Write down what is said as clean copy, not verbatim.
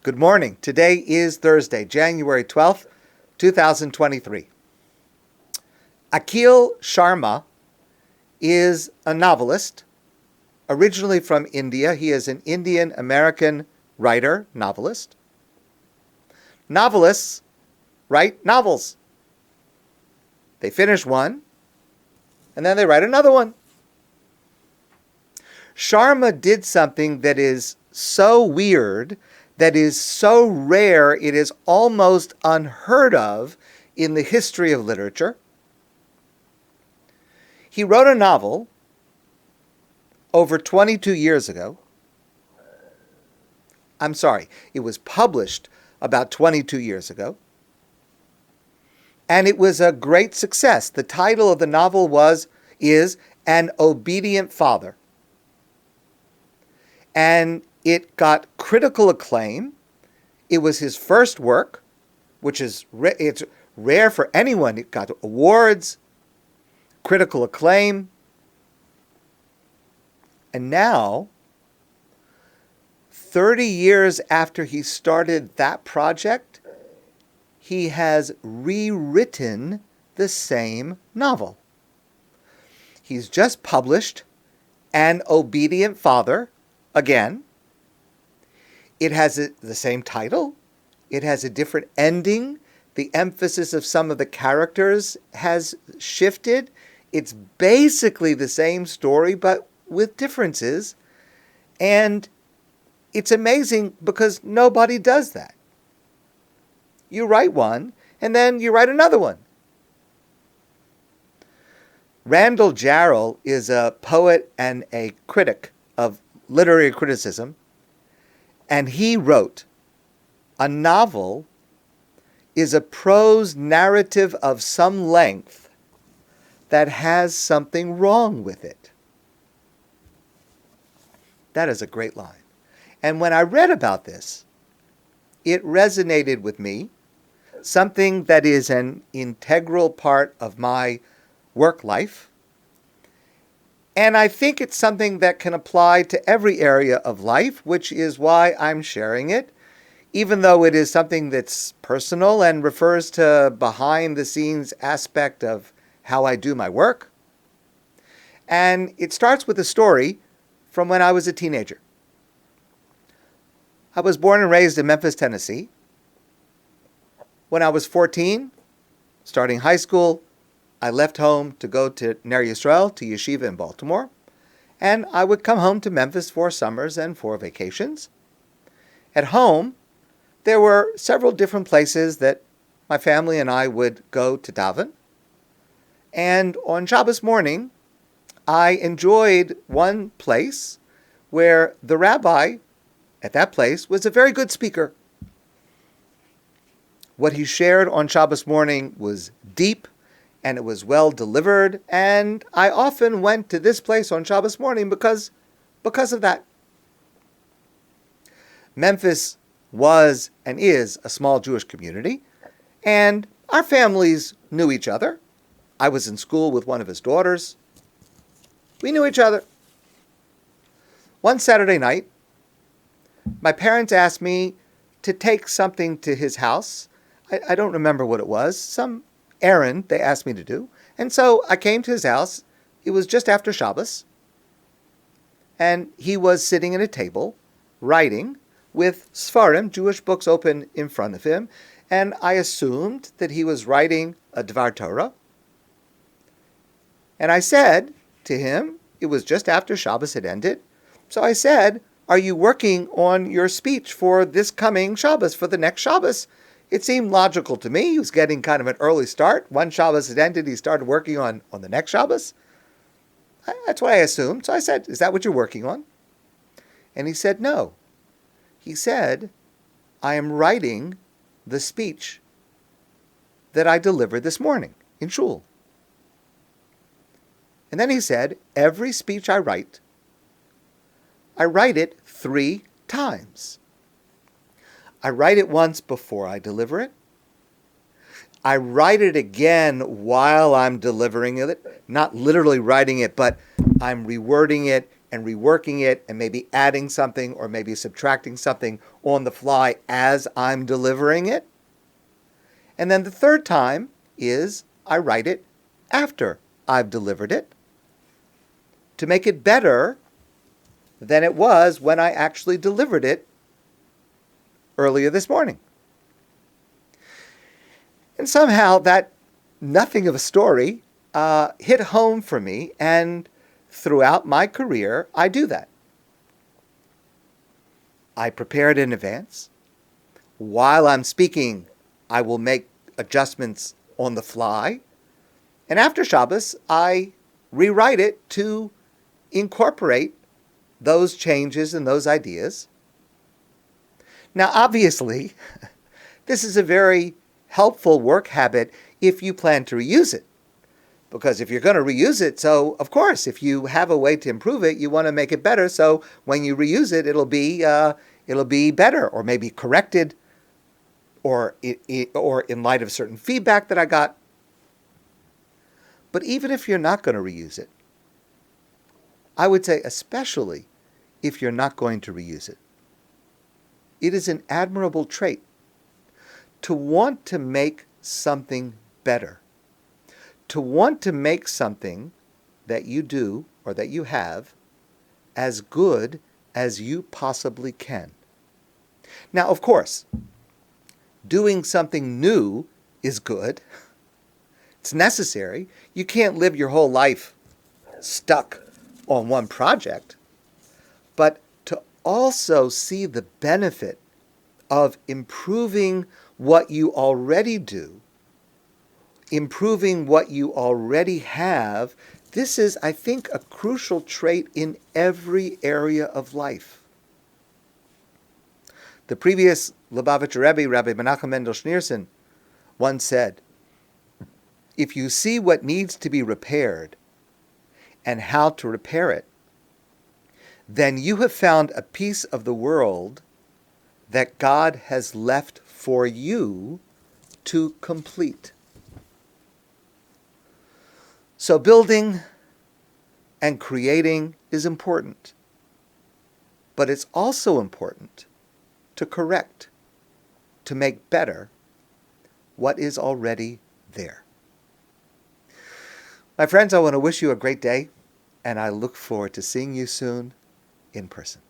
Good morning. Today is Thursday, January 12th, 2023. Akhil Sharma is a novelist, originally from India. He is an Indian-American writer, novelist. Novelists write novels. They finish one, and then they write another one. Sharma did something that is so weird, that is so rare, it is almost unheard of in the history of literature. He wrote a novel over 22 years ago. I'm sorry, it was published about 22 years ago. And it was a great success. The title of the novel is An Obedient Father. And it got critical acclaim. It was his first work, which is it's rare for anyone. It got awards, critical acclaim. And now, 30 years after he started that project, he has rewritten the same novel. He's just published An Obedient Father again. It has the same title. It has a different ending. The emphasis of some of the characters has shifted. It's basically the same story, but with differences. And it's amazing because nobody does that. You write one, and then you write another one. Randall Jarrell is a poet and a critic of literary criticism, and he wrote, "A novel is a prose narrative of some length that has something wrong with it." That is a great line. And when I read about this, it resonated with me, something that is an integral part of my work life. And I think it's something that can apply to every area of life, which is why I'm sharing it, even though it is something that's personal and refers to behind-the-scenes aspect of how I do my work. And it starts with a story from when I was a teenager. I was born and raised in Memphis, Tennessee. When I was 14, starting high school, I left home to go to Ner Yisrael, to yeshiva in Baltimore, and I would come home to Memphis for summers and for vacations. At home, there were several different places that my family and I would go to daven. And on Shabbos morning, I enjoyed one place where the rabbi at that place was a very good speaker. What he shared on Shabbos morning was deep, and it was well delivered, and I often went to this place on Shabbos morning because of that. Memphis was and is a small Jewish community, and our families knew each other. I was in school with one of his daughters. We knew each other. One Saturday night, my parents asked me to take something to his house. I don't remember what it was, some errand they asked me to do. And so I came to his house. It was just after Shabbos. And he was sitting at a table, writing, with Sfarim, Jewish books, open in front of him. And I assumed that he was writing a Dvar Torah. And I said to him, it was just after Shabbos had ended, so I said, "Are you working on your speech for this coming Shabbos, for the next Shabbos?" It seemed logical to me. He was getting kind of an early start. One Shabbos had ended, he started working on the next Shabbos. That's what I assumed. So I said, "Is that what you're working on?" And he said, "No." He said, "I am writing the speech that I delivered this morning in shul." And then he said, "Every speech I write it 3 times. I write it once before I deliver it. I write it again while I'm delivering it, not literally writing it, but I'm rewording it, and reworking it and maybe adding something or maybe subtracting something on the fly as I'm delivering it. And then the third time is I write it after I've delivered it to make it better than it was when I actually delivered it earlier this morning. And somehow that nothing of a story hit home for me, and throughout my career, I do that. I prepare it in advance. While I'm speaking, I will make adjustments on the fly. And after Shabbos, I rewrite it to incorporate those changes and those ideas. Now, obviously, this is a very helpful work habit if you plan to reuse it. Because if you're going to reuse it, so of course, if you have a way to improve it, you want to make it better. So when you reuse it, it'll be better, or maybe corrected, or in light of certain feedback that I got. But even if you're not going to reuse it, I would say especially if you're not going to reuse it, it is an admirable trait to want to make something better, to want to make something that you do or that you have as good as you possibly can. Now, of course, doing something new is good. It's necessary. You can't live your whole life stuck on one project. But to also see the benefit of improving what you already do, improving what you already have, this is, I think, a crucial trait in every area of life. The previous Lubavitcher Rebbe, Rabbi Menachem Mendel Schneerson, once said, if you see what needs to be repaired and how to repair it, then you have found a piece of the world that God has left for you to complete. So building and creating is important, but it's also important to correct, to make better what is already there. My friends, I want to wish you a great day, and I look forward to seeing you soon in person.